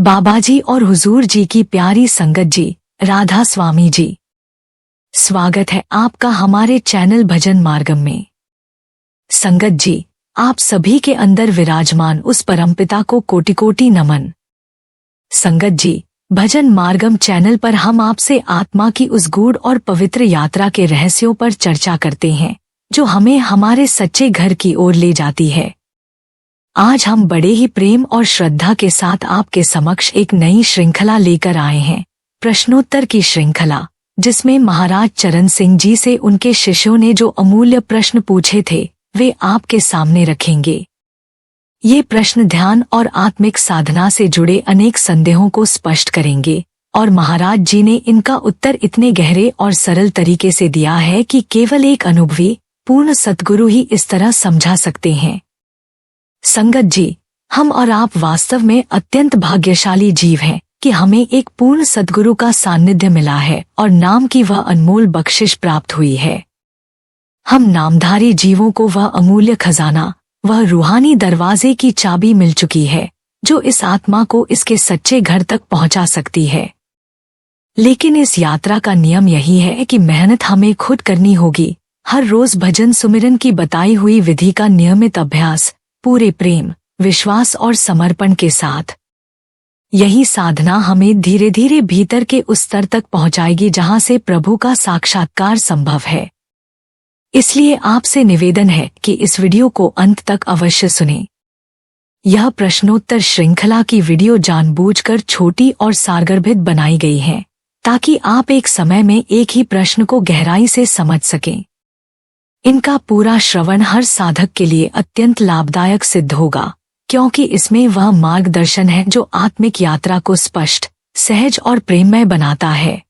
बाबाजी और हुजूर जी की प्यारी संगत जी, राधा स्वामी जी, स्वागत है आपका हमारे चैनल भजन मार्गम में। संगत जी, आप सभी के अंदर विराजमान उस परमपिता को कोटि कोटि नमन। संगत जी, भजन मार्गम चैनल पर हम आपसे आत्मा की उस गूढ़ और पवित्र यात्रा के रहस्यों पर चर्चा करते हैं जो हमें हमारे सच्चे घर की ओर ले जाती है। आज हम बड़े ही प्रेम और श्रद्धा के साथ आपके समक्ष एक नई श्रृंखला लेकर आए हैं, प्रश्नोत्तर की श्रृंखला, जिसमें महाराज चरण सिंह जी से उनके शिष्यों ने जो अमूल्य प्रश्न पूछे थे वे आपके सामने रखेंगे। ये प्रश्न ध्यान और आत्मिक साधना से जुड़े अनेक संदेहों को स्पष्ट करेंगे और महाराज जी ने इनका उत्तर इतने गहरे और सरल तरीके से दिया है कि केवल एक अनुभवी पूर्ण सद्गुरु ही इस तरह समझा सकते हैं। संगत जी, हम और आप वास्तव में अत्यंत भाग्यशाली जीव हैं कि हमें एक पूर्ण सद्गुरु का सानिध्य मिला है और नाम की वह अनमोल बख्शिश प्राप्त हुई है। हम नामधारी जीवों को वह अमूल्य खजाना, वह रूहानी दरवाजे की चाबी मिल चुकी है जो इस आत्मा को इसके सच्चे घर तक पहुंचा सकती है। लेकिन इस यात्रा का नियम यही है कि मेहनत हमें खुद करनी होगी। हर रोज भजन सुमिरन की बताई हुई विधि का नियमित अभ्यास, पूरे प्रेम, विश्वास और समर्पण के साथ। यही साधना हमें धीरे धीरे भीतर के उस स्तर तक पहुंचाएगी जहां से प्रभु का साक्षात्कार संभव है। इसलिए आपसे निवेदन है कि इस वीडियो को अंत तक अवश्य सुनें। यह प्रश्नोत्तर श्रृंखला की वीडियो जानबूझकर छोटी और सारगर्भित बनाई गई है ताकि आप एक समय में एक ही प्रश्न को गहराई से समझ सकें। इनका पूरा श्रवण हर साधक के लिए अत्यंत लाभदायक सिद्ध होगा, क्योंकि इसमें वह मार्गदर्शन है जो आत्मिक यात्रा को स्पष्ट, सहज और प्रेममय बनाता है।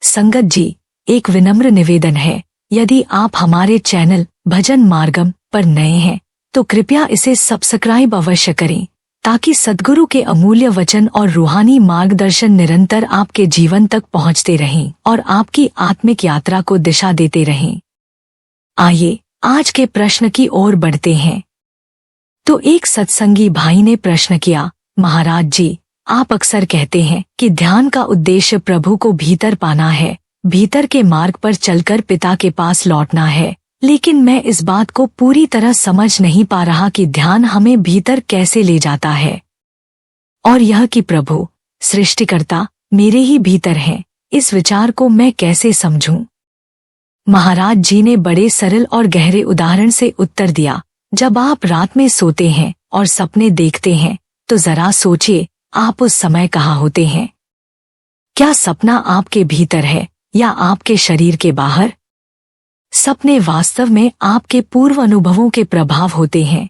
संगत जी, एक विनम्र निवेदन है, यदि आप हमारे चैनल भजन मार्गम पर नए हैं तो कृपया इसे सब्सक्राइब अवश्य करें ताकि सद्गुरु के अमूल्य वचन और रूहानी मार्गदर्शन निरंतर आपके जीवन तक पहुंचते रहें और आपकी आत्मिक यात्रा को दिशा देते रहें। आइए आज के प्रश्न की ओर बढ़ते हैं। तो एक सत्संगी भाई ने प्रश्न किया, महाराज जी, आप अक्सर कहते हैं कि ध्यान का उद्देश्य प्रभु को भीतर पाना है, भीतर के मार्ग पर चलकर पिता के पास लौटना है, लेकिन मैं इस बात को पूरी तरह समझ नहीं पा रहा कि ध्यान हमें भीतर कैसे ले जाता है, और यह कि प्रभु सृष्टिकर्ता मेरे ही भीतर हैं, इस विचार को मैं कैसे समझूं। महाराज जी ने बड़े सरल और गहरे उदाहरण से उत्तर दिया, जब आप रात में सोते हैं और सपने देखते हैं तो जरा सोचिए आप उस समय कहाँ होते हैं। क्या सपना आपके भीतर है या आपके शरीर के बाहर? सपने वास्तव में आपके पूर्व अनुभवों के प्रभाव होते हैं।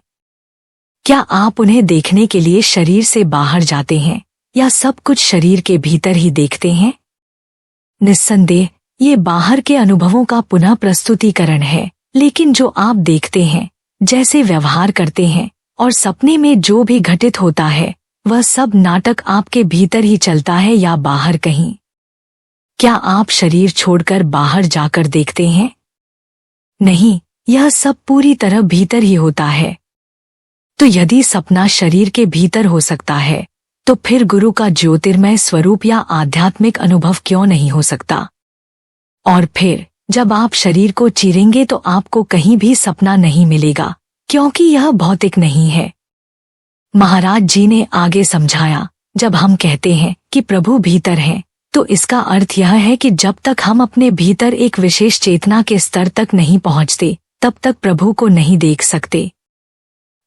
क्या आप उन्हें देखने के लिए शरीर से बाहर जाते हैं या सब कुछ शरीर के भीतर ही देखते हैं? निस्संदेह ये बाहर के अनुभवों का पुनः प्रस्तुतिकरण है, लेकिन जो आप देखते हैं, जैसे व्यवहार करते हैं और सपने में जो भी घटित होता है, वह सब नाटक आपके भीतर ही चलता है या बाहर कहीं। क्या आप शरीर छोड़कर बाहर जाकर देखते हैं? नहीं, यह सब पूरी तरह भीतर ही होता है। तो यदि सपना शरीर के भीतर हो सकता है, तो फिर गुरु का ज्योतिर्मय स्वरूप या आध्यात्मिक अनुभव क्यों नहीं हो सकता? और फिर जब आप शरीर को चीरेंगे तो आपको कहीं भी सपना नहीं मिलेगा, क्योंकि यह भौतिक नहीं है। महाराज जी ने आगे समझाया, जब हम कहते हैं कि प्रभु भीतर हैं, तो इसका अर्थ यह है कि जब तक हम अपने भीतर एक विशेष चेतना के स्तर तक नहीं पहुंचते, तब तक प्रभु को नहीं देख सकते।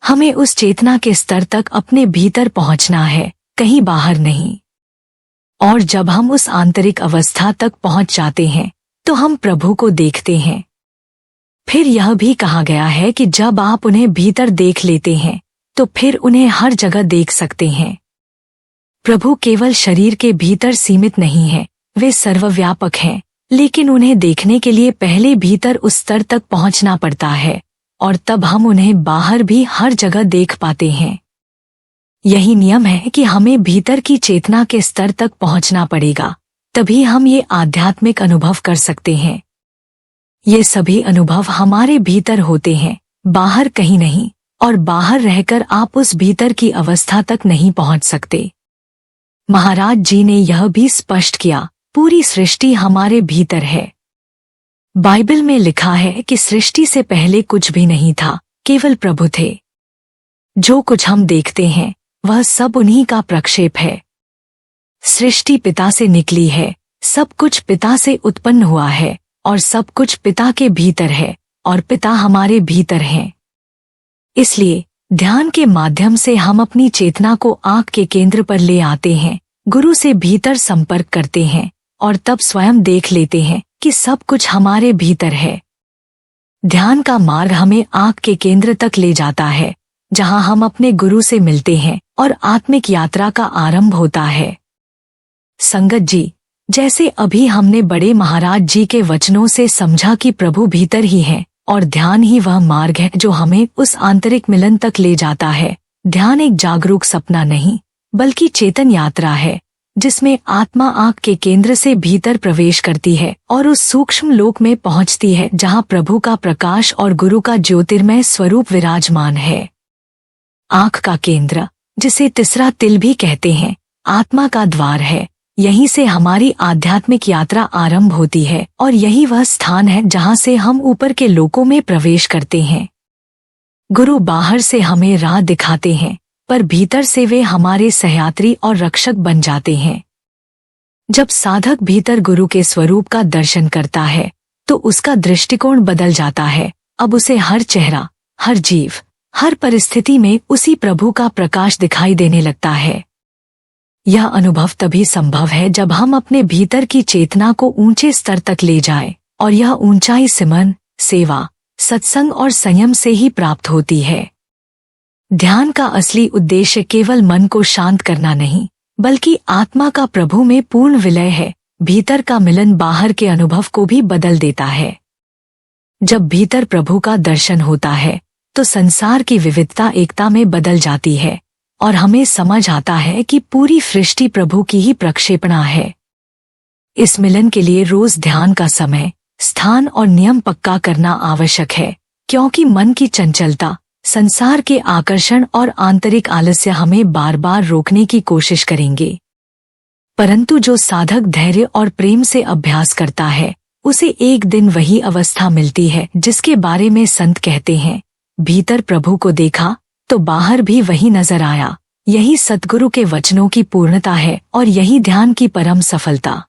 हमें उस चेतना के स्तर तक अपने भीतर पहुंचना है, कहीं बाहर नहीं। और जब हम उस आंतरिक अवस्था तक पहुंच जाते हैं तो हम प्रभु को देखते हैं। फिर यह भी कहा गया है कि जब आप उन्हें भीतर देख लेते हैं तो फिर उन्हें हर जगह देख सकते हैं। प्रभु केवल शरीर के भीतर सीमित नहीं है, वे सर्वव्यापक हैं, लेकिन उन्हें देखने के लिए पहले भीतर उस स्तर तक पहुंचना पड़ता है और तब हम उन्हें बाहर भी हर जगह देख पाते हैं। यही नियम है कि हमें भीतर की चेतना के स्तर तक पहुंचना पड़ेगा, तभी हम ये आध्यात्मिक अनुभव कर सकते हैं। ये सभी अनुभव हमारे भीतर होते हैं, बाहर कहीं नहीं, और बाहर रहकर आप उस भीतर की अवस्था तक नहीं पहुंच सकते। महाराज जी ने यह भी स्पष्ट किया, पूरी सृष्टि हमारे भीतर है। बाइबल में लिखा है कि सृष्टि से पहले कुछ भी नहीं था, केवल प्रभु थे। जो कुछ हम देखते हैं वह सब उन्हीं का प्रक्षेप है। सृष्टि पिता से निकली है, सब कुछ पिता से उत्पन्न हुआ है और सब कुछ पिता के भीतर है और पिता हमारे भीतर हैं। इसलिए ध्यान के माध्यम से हम अपनी चेतना को आँख के केंद्र पर ले आते हैं, गुरु से भीतर संपर्क करते हैं और तब स्वयं देख लेते हैं कि सब कुछ हमारे भीतर है। ध्यान का मार्ग हमें आँख के केंद्र तक ले जाता है, जहां हम अपने गुरु से मिलते हैं और आत्मिक यात्रा का आरंभ होता है। संगत जी, जैसे अभी हमने बड़े महाराज जी के वचनों से समझा कि प्रभु भीतर ही है और ध्यान ही वह मार्ग है जो हमें उस आंतरिक मिलन तक ले जाता है। ध्यान एक जागरूक सपना नहीं, बल्कि चेतन यात्रा है, जिसमें आत्मा आँख के केंद्र से भीतर प्रवेश करती है और उस सूक्ष्म लोक में पहुंचती है जहां प्रभु का प्रकाश और गुरु का ज्योतिर्मय स्वरूप विराजमान है। आँख का केंद्र, जिसे तीसरा तिल भी कहते हैं, आत्मा का द्वार है। यहीं से हमारी आध्यात्मिक यात्रा आरंभ होती है और यही वह स्थान है जहां से हम ऊपर के लोकों में प्रवेश करते हैं। गुरु बाहर से हमें राह दिखाते हैं, पर भीतर से वे हमारे सहयात्री और रक्षक बन जाते हैं। जब साधक भीतर गुरु के स्वरूप का दर्शन करता है तो उसका दृष्टिकोण बदल जाता है। अब उसे हर चेहरा, हर जीव, हर परिस्थिति में उसी प्रभु का प्रकाश दिखाई देने लगता है। यह अनुभव तभी संभव है जब हम अपने भीतर की चेतना को ऊंचे स्तर तक ले जाएं, और यह ऊंचाई सिमरन, सेवा, सत्संग और संयम से ही प्राप्त होती है। ध्यान का असली उद्देश्य केवल मन को शांत करना नहीं, बल्कि आत्मा का प्रभु में पूर्ण विलय है। भीतर का मिलन बाहर के अनुभव को भी बदल देता है। जब भीतर प्रभु का दर्शन होता है तो संसार की विविधता एकता में बदल जाती है और हमें समझ आता है कि पूरी सृष्टि प्रभु की ही प्रक्षेपणा है। इस मिलन के लिए रोज ध्यान का समय, स्थान और नियम पक्का करना आवश्यक है, क्योंकि मन की चंचलता, संसार के आकर्षण और आंतरिक आलस्य हमें बार बार रोकने की कोशिश करेंगे। परंतु जो साधक धैर्य और प्रेम से अभ्यास करता है, उसे एक दिन वही अवस्था मिलती है जिसके बारे में संत कहते हैं, भीतर प्रभु को देखा तो बाहर भी वही नजर आया। यही सतगुरु के वचनों की पूर्णता है और यही ध्यान की परम सफलता।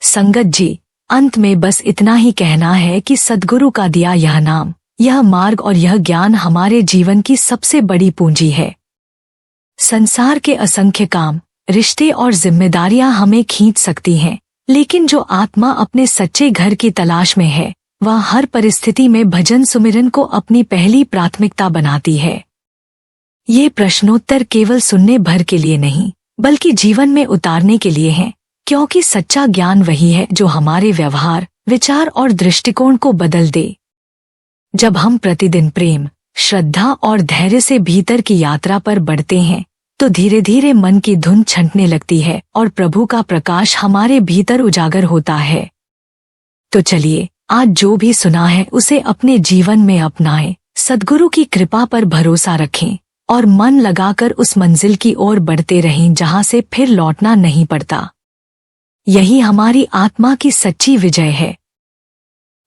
संगत जी, अंत में बस इतना ही कहना है कि सतगुरु का दिया यह नाम, यह मार्ग और यह ज्ञान हमारे जीवन की सबसे बड़ी पूंजी है। संसार के असंख्य काम, रिश्ते और जिम्मेदारियां हमें खींच सकती हैं, लेकिन जो आत्मा अपने सच्चे घर की तलाश में है, वह हर परिस्थिति में भजन सुमिरन को अपनी पहली प्राथमिकता बनाती है। ये प्रश्नोत्तर केवल सुनने भर के लिए नहीं, बल्कि जीवन में उतारने के लिए हैं, क्योंकि सच्चा ज्ञान वही है जो हमारे व्यवहार, विचार और दृष्टिकोण को बदल दे। जब हम प्रतिदिन प्रेम, श्रद्धा और धैर्य से भीतर की यात्रा पर बढ़ते हैं, तो धीरे धीरे मन की धुन छंटने लगती है और प्रभु का प्रकाश हमारे भीतर उजागर होता है। तो चलिए, आज जो भी सुना है उसे अपने जीवन में अपनाएं, सद्गुरु की कृपा पर भरोसा रखें और मन लगाकर उस मंजिल की ओर बढ़ते रहें जहां से फिर लौटना नहीं पड़ता। यही हमारी आत्मा की सच्ची विजय है।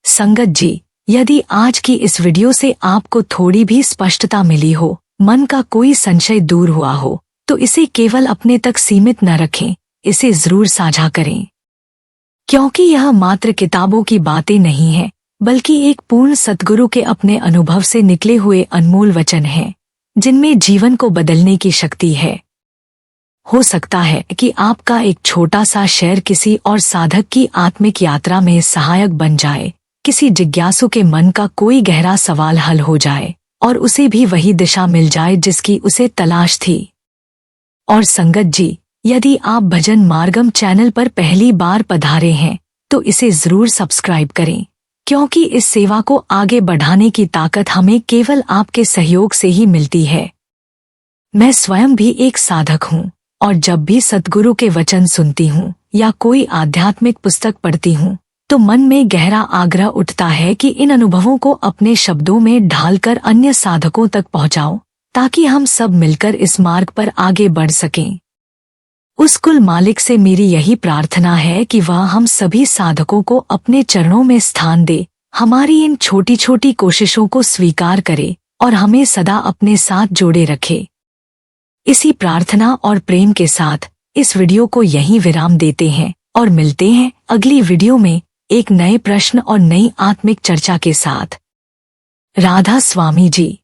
संगत जी, यदि आज की इस वीडियो से आपको थोड़ी भी स्पष्टता मिली हो, मन का कोई संशय दूर हुआ हो, तो इसे केवल अपने तक सीमित न रखें, इसे जरूर साझा करें, क्योंकि यह मात्र किताबों की बातें नहीं है, बल्कि एक पूर्ण सतगुरु के अपने अनुभव से निकले हुए अनमोल वचन हैं, जिनमें जीवन को बदलने की शक्ति है। हो सकता है कि आपका एक छोटा सा शेयर किसी और साधक की आत्मिक यात्रा में सहायक बन जाए, किसी जिज्ञासु के मन का कोई गहरा सवाल हल हो जाए और उसे भी वही दिशा मिल जाए जिसकी उसे तलाश थी। और संगत जी, यदि आप भजन मार्गम चैनल पर पहली बार पधारे हैं, तो इसे जरूर सब्सक्राइब करें, क्योंकि इस सेवा को आगे बढ़ाने की ताकत हमें केवल आपके सहयोग से ही मिलती है। मैं स्वयं भी एक साधक हूँ और जब भी सतगुरु के वचन सुनती हूँ या कोई आध्यात्मिक पुस्तक पढ़ती हूँ, तो मन में गहरा आग्रह उठता है कि इन अनुभवों को अपने शब्दों में ढालकर अन्य साधकों तक पहुँचाऊं, ताकि हम सब मिलकर इस मार्ग पर आगे बढ़ सकें। उस कुल मालिक से मेरी यही प्रार्थना है कि वह हम सभी साधकों को अपने चरणों में स्थान दे, हमारी इन छोटी छोटी कोशिशों को स्वीकार करे और हमें सदा अपने साथ जोड़े रखे। इसी प्रार्थना और प्रेम के साथ इस वीडियो को यहीं विराम देते हैं और मिलते हैं अगली वीडियो में एक नए प्रश्न और नई आत्मिक चर्चा के साथ। राधा स्वामी जी।